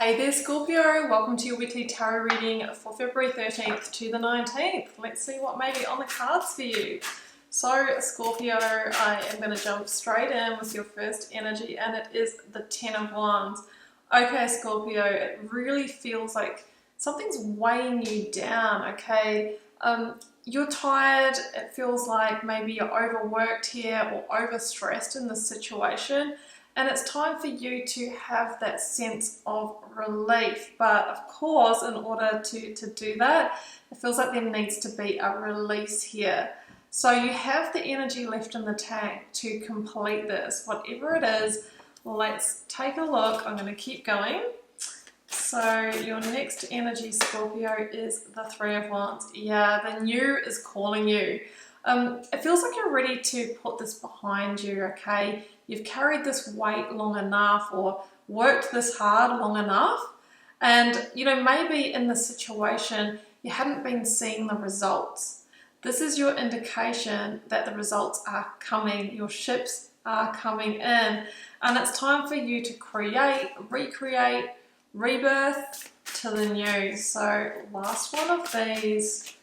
Hey there Scorpio, welcome to your weekly tarot reading for February 13th to the 19th. Let's see what may be on the cards for you. So Scorpio, I am going to jump straight in with your first energy, and it is the Ten of Wands. Okay Scorpio, it really feels like something's weighing you down, okay? You're tired, it feels like maybe you're overworked here or overstressed in this situation. And it's time for you to have that sense of relief. But of course, in order to do that, it feels like there needs to be a release here. So you have the energy left in the tank to complete this. Whatever it is, let's take a look. I'm going to keep going. So your next energy, Scorpio, is the Three of Wands. Yeah, the new is calling you. It feels like you're ready to put this behind you, okay? You've carried this weight long enough or worked this hard long enough. And, maybe in this situation, you hadn't been seeing the results. This is your indication that the results are coming. Your ships are coming in. And it's time for you to create, recreate, rebirth to the new. So last one of these.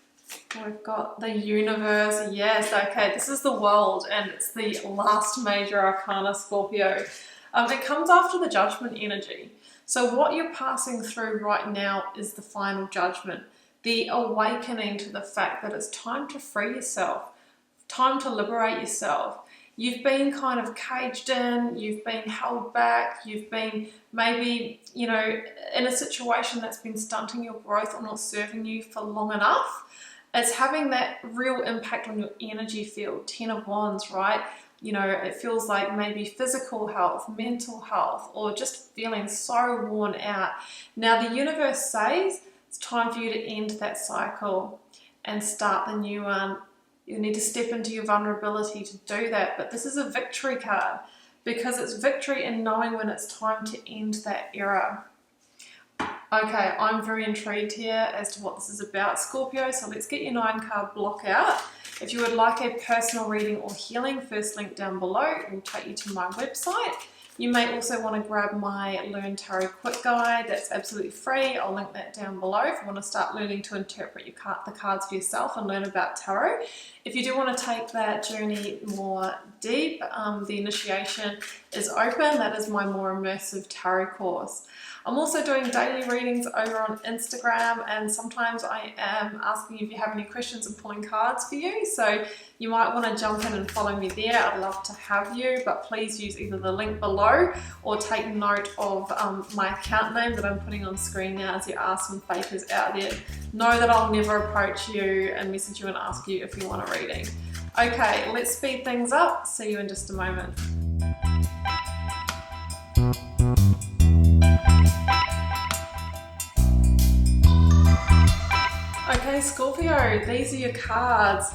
We've got the universe. Yes, okay, this is the world, and it's the last major arcana, Scorpio. It comes after the judgment energy. So what you're passing through right now is the final judgment, the awakening to the fact that it's time to free yourself, time to liberate yourself. You've been kind of caged in, you've been held back, you've been maybe, in a situation that's been stunting your growth or not serving you for long enough. It's having that real impact on your energy field. Ten of Wands, right? It feels like maybe physical health, mental health, or just feeling so worn out. Now the universe says it's time for you to end that cycle and start the new one. You need to step into your vulnerability to do that. But this is a victory card because it's victory in knowing when it's time to end that era. Okay, I'm very intrigued here as to what this is about, Scorpio, so let's get your 9-card block out. If you would like a personal reading or healing, first link down below will take you to my website. You may also want to grab my Learn Tarot Quick Guide. That's absolutely free. I'll link that down below if you want to start learning to interpret the cards for yourself and learn about tarot. If you do want to take that journey more deep, the initiation is open. That is my more immersive tarot course. I'm also doing daily readings over on Instagram, and sometimes I am asking if you have any questions and pulling cards for you. So you might want to jump in and follow me there. I'd love to have you, but please use either the link below or take note of my account name that I'm putting on screen now, as there are some fakers out there. Know that I'll never approach you and message you and ask you if you want a reading. Okay, let's speed things up. See you in just a moment. Okay, Scorpio, these are your cards.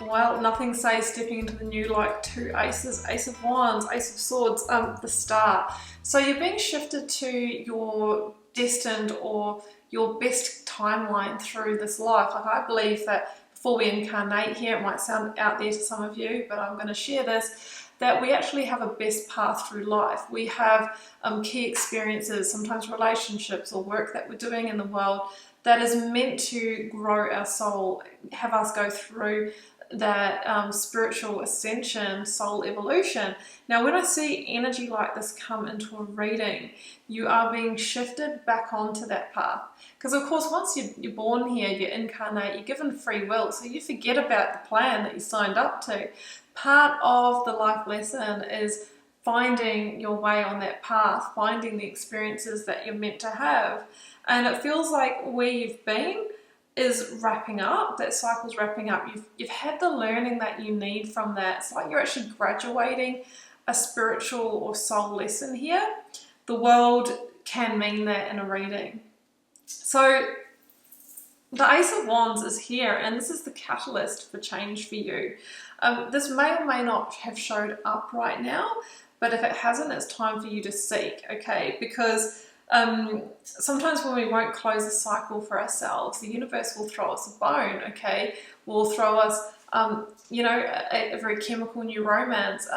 Well, nothing says stepping into the new like two aces, Ace of Wands, Ace of Swords, the Star. So you're being shifted to your destined or your best timeline through this life. Like, I believe that before we incarnate here, it might sound out there to some of you, but I'm going to share this, that we actually have a best path through life. We have key experiences, sometimes relationships or work that we're doing in the world that is meant to grow our soul, have us go through that spiritual ascension, soul evolution. Now, when I see energy like this come into a reading, you are being shifted back onto that path. Because of course, once you're born here, you incarnate, you're given free will, so you forget about the plan that you signed up to. Part of the life lesson is finding your way on that path, finding the experiences that you're meant to have. And it feels like where you've been is wrapping up, that cycle's wrapping up. You've had the learning that you need from that. It's like you're actually graduating a spiritual or soul lesson here. The world can mean that in a reading. So the Ace of Wands is here, and this is the catalyst for change for you. This may or may not have showed up right now, but if it hasn't, it's time for you to seek, okay? Because sometimes when we won't close a cycle for ourselves, the universe will throw us a bone, okay? Will throw us, a very chemical new romance.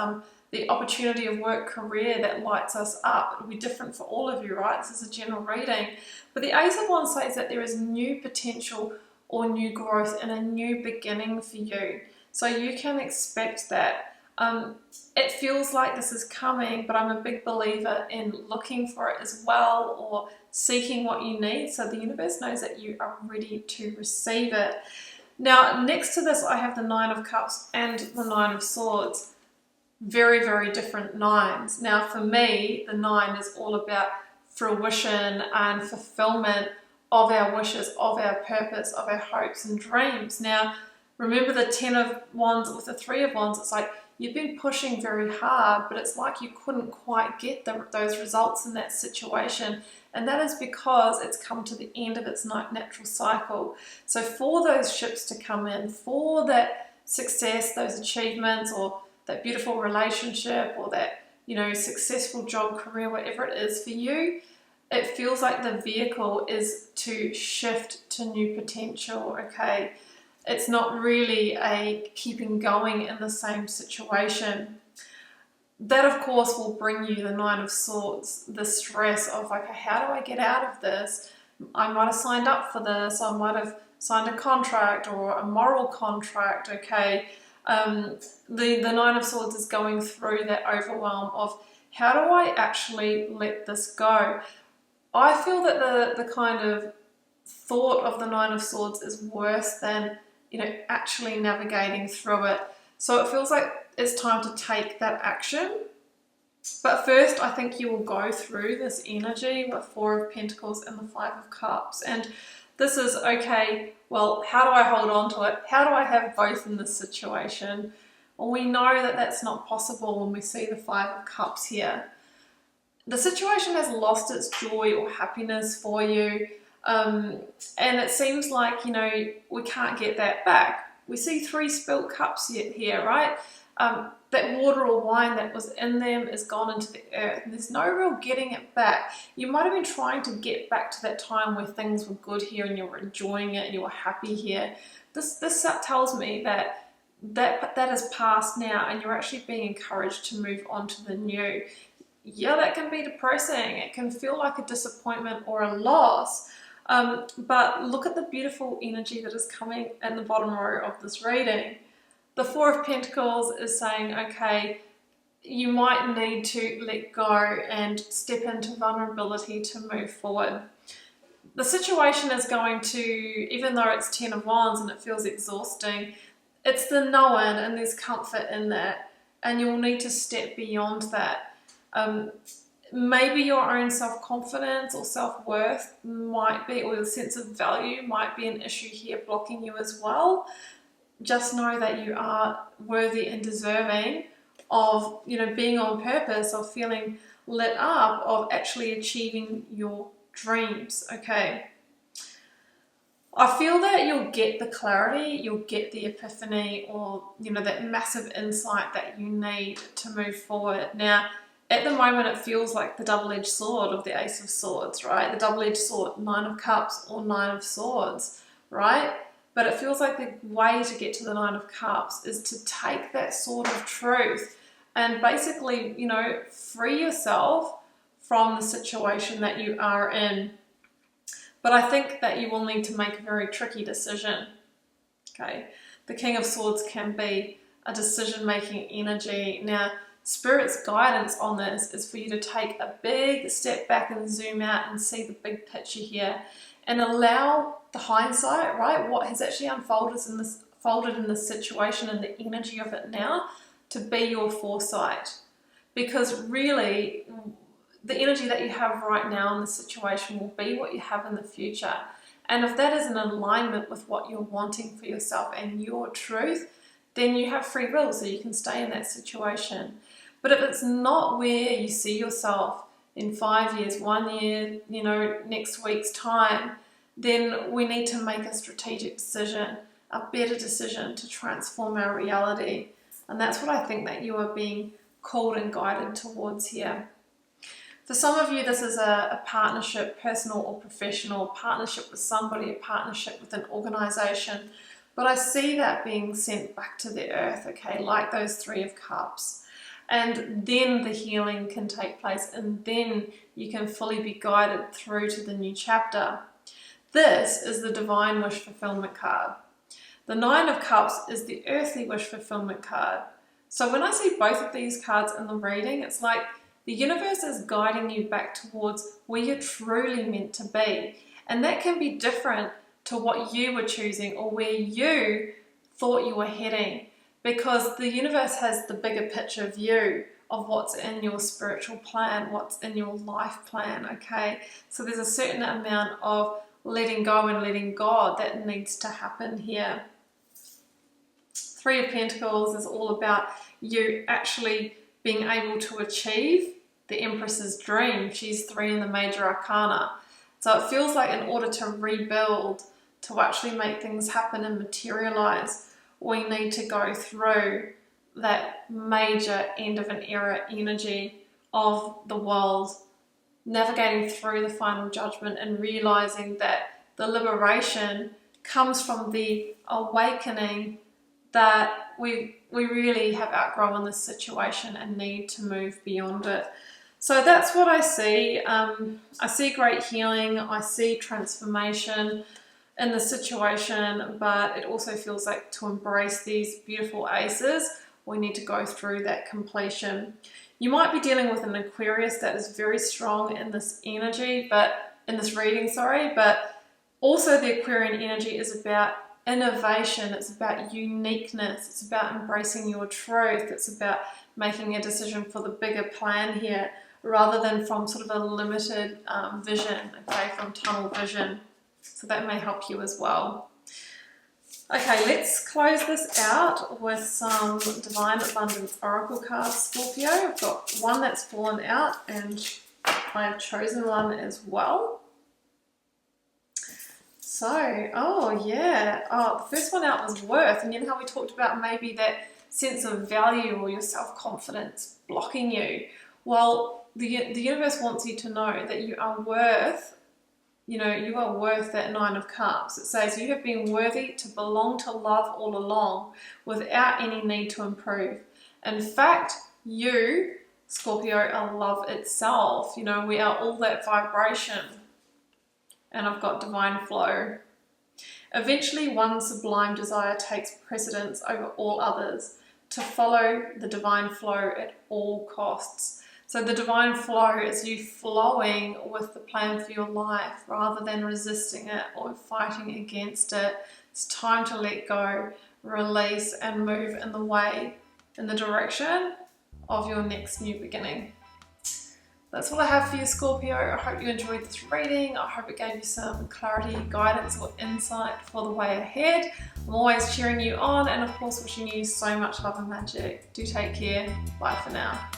the opportunity of work, career that lights us up. It'll be different for all of you, right? This is a general reading. But the Ace of Wands says that there is new potential or new growth and a new beginning for you. So you can expect that. It feels like this is coming, but I'm a big believer in looking for it as well, or seeking what you need, so the universe knows that you are ready to receive it. Now, next to this, I have the Nine of Cups and the Nine of Swords. Very, very different nines. Now, for me, the 9 is all about fruition and fulfillment of our wishes, of our purpose, of our hopes and dreams. Now, remember the 10 of Wands with the 3 of Wands, it's like you've been pushing very hard, but it's like you couldn't quite get those results in that situation. And that is because it's come to the end of its natural cycle. So for those ships to come in, for that success, those achievements, or that beautiful relationship, or that, successful job, career, whatever it is for you, it feels like the vehicle is to shift to new potential, okay? It's not really a keeping going in the same situation. That, of course, will bring you the 9 of Swords, the stress of, okay, how do I get out of this? I might have signed up for this, I might have signed a contract or a moral contract, okay? The 9 of Swords is going through that overwhelm of, how do I actually let this go? I feel that the kind of thought of the 9 of Swords is worse than, actually navigating through it. So it feels like it's time to take that action. But first, I think you will go through this energy with 4 of Pentacles and the 5 of Cups. And this is, okay, well, how do I hold on to it? How do I have both in this situation? Well, we know that that's not possible when we see the 5 of Cups here. The situation has lost its joy or happiness for you. And it seems like, we can't get that back. We see 3 spilt cups here, right? That water or wine that was in them is gone into the earth. And there's no real getting it back. You might have been trying to get back to that time where things were good here and you were enjoying it and you were happy here. This tells me that is past now, and you're actually being encouraged to move on to the new. Yeah, that can be depressing. It can feel like a disappointment or a loss. But look at the beautiful energy that is coming in the bottom row of this reading. The 4 of Pentacles is saying, okay, you might need to let go and step into vulnerability to move forward. The situation is going to, even though it's 10 of Wands and it feels exhausting, it's the known and there's comfort in that, and you'll need to step beyond that. Maybe your own self-confidence or self-worth might be, or your sense of value might be an issue here blocking you as well. Just know that you are worthy and deserving of, being on purpose, of feeling lit up, of actually achieving your dreams, okay? I feel that you'll get the clarity, you'll get the epiphany, or, that massive insight that you need to move forward. Now, at the moment, it feels like the double-edged sword of the Ace of Swords, right? The double-edged sword, 9 of Cups or 9 of Swords, right? But it feels like the way to get to the 9 of Cups is to take that sword of truth and basically, free yourself from the situation that you are in. But I think that you will need to make a very tricky decision, okay? The King of Swords can be a decision-making energy. Now, Spirit's guidance on this is for you to take a big step back and zoom out and see the big picture here, and allow the hindsight, right? What has actually unfolded in this situation and the energy of it now to be your foresight. Because really, the energy that you have right now in the situation will be what you have in the future. And if that is in alignment with what you're wanting for yourself and your truth, then you have free will, so you can stay in that situation. But if it's not where you see yourself in 5 years, 1 year, next week's time, then we need to make a strategic decision, a better decision to transform our reality. And that's what I think that you are being called and guided towards here. For some of you, this is a partnership, personal or professional, partnership with somebody, a partnership with an organization. But I see that being sent back to the earth, okay, like those 3 of Cups. and then the healing can take place, and then you can fully be guided through to the new chapter. This is the Divine Wish Fulfillment card. The Nine of Cups is the Earthly Wish Fulfillment card. So when I see both of these cards in the reading, it's like the universe is guiding you back towards where you're truly meant to be. And that can be different to what you were choosing or where you thought you were heading, because the universe has the bigger picture view of what's in your spiritual plan, what's in your life plan, okay? So there's a certain amount of letting go and letting God that needs to happen here. Three of Pentacles is all about you actually being able to achieve the Empress's dream. She's 3 in the major arcana. So it feels like in order to rebuild, to actually make things happen and materialize, we need to go through that major end of an era energy of the world, navigating through the final judgment and realizing that the liberation comes from the awakening that we really have outgrown this situation and need to move beyond it. So that's what I see. I see great healing, I see transformation in the situation, but it also feels like to embrace these beautiful aces, we need to go through that completion. You might be dealing with an Aquarius that is very strong in this energy, but in this reading, but also the Aquarian energy is about innovation, it's about uniqueness, it's about embracing your truth, it's about making a decision for the bigger plan here, rather than from sort of a limited vision, okay, from tunnel vision. So that may help you as well. Okay, let's close this out with some Divine Abundance Oracle cards, Scorpio. I've got one that's fallen out and I have chosen one as well. So, oh yeah, the first one out was worth, and you know how we talked about maybe that sense of value or your self-confidence blocking you. Well, the universe wants you to know that you are worth, you are worth that Nine of Cups. It says you have been worthy to belong to love all along without any need to improve. In fact, you, Scorpio, are love itself. We are all that vibration. And I've got divine flow. Eventually, one sublime desire takes precedence over all others, to follow the divine flow at all costs. So the divine flow is you flowing with the plan for your life rather than resisting it or fighting against it. It's time to let go, release, and move in the direction of your next new beginning. That's what I have for you, Scorpio. I hope you enjoyed this reading. I hope it gave you some clarity, guidance, or insight for the way ahead. I'm always cheering you on and, of course, wishing you so much love and magic. Do take care. Bye for now.